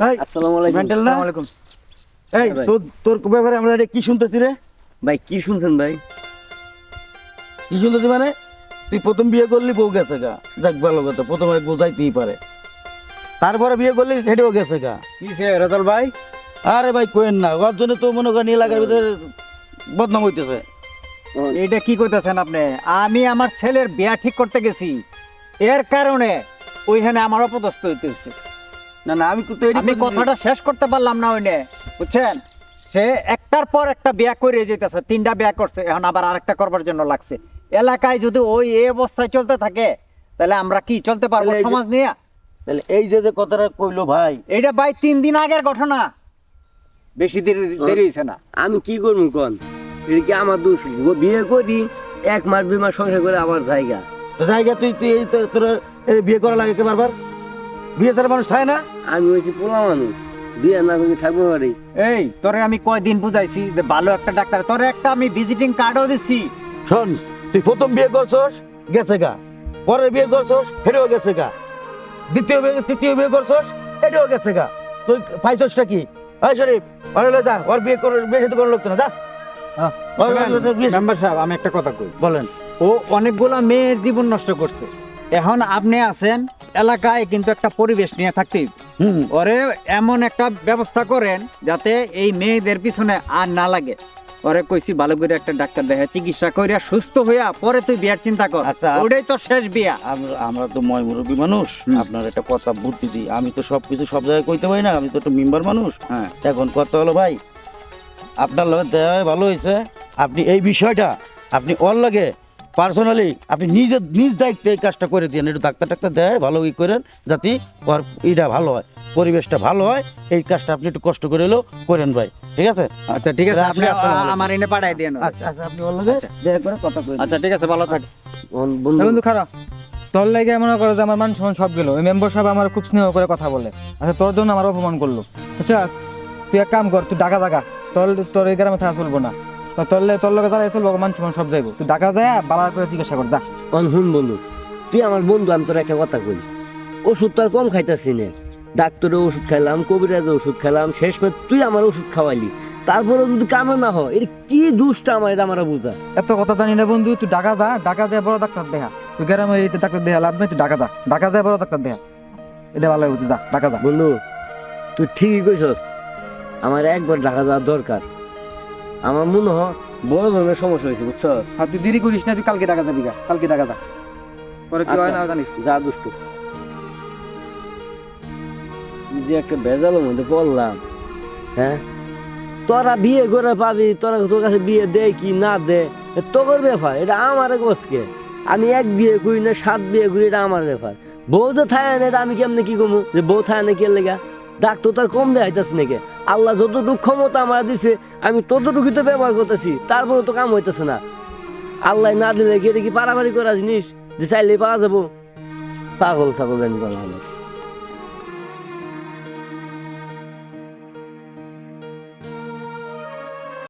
আসসালামু আলাইকুম। মেন্টাল না? আসসালামু আলাইকুম। এই ভাই। তোর ব্যাপারে আমরা এটা কি শুনতেছি রে? ভাই কি শুনছেন ভাই? কি শুনতেছি মানে তুই প্রথম বিয়ে করলি বউ গেছে গা, যাক ভালো কথা, প্রথমে বোঝাইতেই পারে। তারপরে বিয়ে করলি হেঁটেও গেছে গা। কিসে রেজাল ভাই? আরে ভাই কোয়েন না, ওর জন্য তো মনে করেন এলাকার ভিতরে বদনাম হইতেছে। এটা কি কইতাছেন আপনি? আমি আমার ছেলের বিয়া ঠিক করতে গেছি, এর কারণে ওইখানে আমার অপদস্থ হইতেছে। না না, আমি তো আমি কথাটা শেষ করতে পারলাম না ওইনে, বুঝছেন? সে একটার পর একটা বিয়া করে যেতেছে, 3টা বিয়া করছে, এখন আবার আরেকটা করবার জন্য লাগছে। এলাকায় যদি ওই এই অবস্থায় চলতে থাকে তাহলে আমরা কি চলতে পারবো তাহলে এই যে- সমাজ নিয়ে? তাহলে এই যে কথাটা কইলো ভাই, এইটা ভাই 3 দিন আগের ঘটনা, বেশি দেরি হয়েছে না। আমি কি করবো কোন? এটা কি আমার দোষ? বিয়ে করি 1 মাস 2 মাস সংসার করে আমার জায়গা। তো জায়গা তুই তুই এই তোর বিয়ে করা লাগে কে বারবার? বিয়ে ছাড়া মানুষ খায় না? আমি হয়েছি পোলা মানুষ, বিয়ে না করে থাকবো পারি। এই তোরে আমি কয়দিন বুঝাইছি যে ভালো একটা ডাক্তার, তোরে একটা আমি ভিজিটিং কার্ডও দিছি। শোন, তুই প্রথম বিয়ে করছস গেছে গা, পরে বিয়ে করছস হেঁটেও গেছে গা, তৃতীয় বিয়ে করছস হেঁটেও গেছে গা। তুই পাইছসটা কি? এই শরীফ, ওরে যা, ওর বিয়ে করে বিয়ে সাথে কোনো লোক না, যা। মেম্বার সাহেব, আমি একটা কথা কই। বলেন। ও অনেকগুলা মেয়ের জীবন নষ্ট করছে, এখন আপনি আছেন এলাকায় কিন্তু একটা পরিবেশ নিয়ে থাকতেই, হুম, ওরে এমন একটা ব্যবস্থা করেন যাতে এই মেয়েদের পিছনে আর না লাগে। ওরে কইছি ভালো করে একটা ডাক্তার দেখা, চিকিৎসা কইরা সুস্থ হইয়া পরে তুই বিয়ার চিন্তা কর। আচ্ছা। ওটাই তো শেষ বিয়া। আমরা তো ময় মুরব্বী মানুষ, হুম। আপনার একটা কথা বুদ্ধি দিই, আমি তো সবকিছু সব জায়গায় কইতে পারি না, আমি তো একটা মেম্বার মানুষ। হ্যাঁ, এখন কথা হলো ভাই, আপনার লগে দেওয়া ভালো হয়েছে, আপনি এই বিষয়টা আপনি ওর লাগে পার্সোনালি আপনি নিজ দায়িত্বে এই কাজটা করে দিন, একটু ডাক্তার দেয় ভালো ই করেন, যাতে ওর ইটা ভালো হয়, পরিবেশটা ভালো হয়। এই কাজটা আপনি একটু কষ্ট করে হলেও করেন ভাই, ঠিক আছে? আচ্ছা ঠিক আছে, আপনি আসসালামু আলাইকুম। আমার এনে পাঠাই দেন। আচ্ছা আচ্ছা, আপনি ওর লগে আচ্ছা। দেখা করে কথা কই। আচ্ছা ঠিক আছে, ভালো থাক। বন্ধু বন্ধু খারাপ, তোর লাগে মনে করো যে আমার মান সম্মান সব গেল। ওই মেম্বার সাহেব আমার খুব স্নেহ করে কথা বলে, আচ্ছা তোর জন্য আমার অপমান করলো। আচ্ছা তুই এক কাম কর, তুই ঢাকা জাগা, তোর এই গ্রামে থাকা চলবো না। তোর লগে যারা চলবো মান সম্মান সব যাইবো। তুই ঢাকা যায় বালা করে চিকিৎসা কর, যা। হুন বন্ধু, তুই আমার বন্ধু, আমি তোর একটা কথা কই। ওষুধ তো আর কম খাইতেছি না, ডাক্তারের ওষুধ খাইলাম, কবিরাজের ওষুধ খাইলাম, শেষ পর তুই আমার ওষুধ খাওয়াইলি, তারপরে যদি কামে না হয়, এটা কি দুষ্টা আমার, এটা আমার বুঝা। এত কথা জানি না বন্ধু, তুই ঢাকা যা, ঢাকা যায় বড় ডাক্তার দেখা। তুই গ্রামে এই ডাক্তার দেখা লাভ নেই, তুই ঢাকা যা, ঢাকা যায় বড় ডাক্তার দেখা, এটা ভালো বুঝি, যা ঢাকা যা। বন্ধু তুই ঠিকই কইছস, আমার একবার ঢাকা যাওয়ার দরকার। আমার মনে হয় বড় ধরনের সমস্যা হয়েছে, বুঝছস? আর তুই দেরি করিস না, তুই কালকে ঢাকা যাবি গা, কালকে ঢাকা যা, পরে কি হয় না জানিস। যা দুষ্টু, যে একটা ভেজালের মধ্যে পড়লাম। হ্যাঁ, তোরা বিয়ে করে পাবি, তোর কাছে বিয়ে দে কি না দে তোর ব্যাপার, এটা আমার গোছকে। আমি 1 বিয়ে করি না 7 বিয়ে করি, এটা আমার ব্যাপার। বউ যে থায় না, এটা আমি কেমনে কি কমু যে বউ থায় না কে লেগা? ডাক্তার তার কম দেখাইতেছে নাকি? আল্লাহ যতটুকু ক্ষমতা আমার দিছে আমি ততটুকু তো ব্যবহার করতেছি, তারপরে তো কাম হইতেছে না। আল্লাহ না দিলে কি এটা কি পারাপারি করা জিনিস যে চাইলে পাওয়া যাবো? পাগল ছাগল জানি বলা হলো।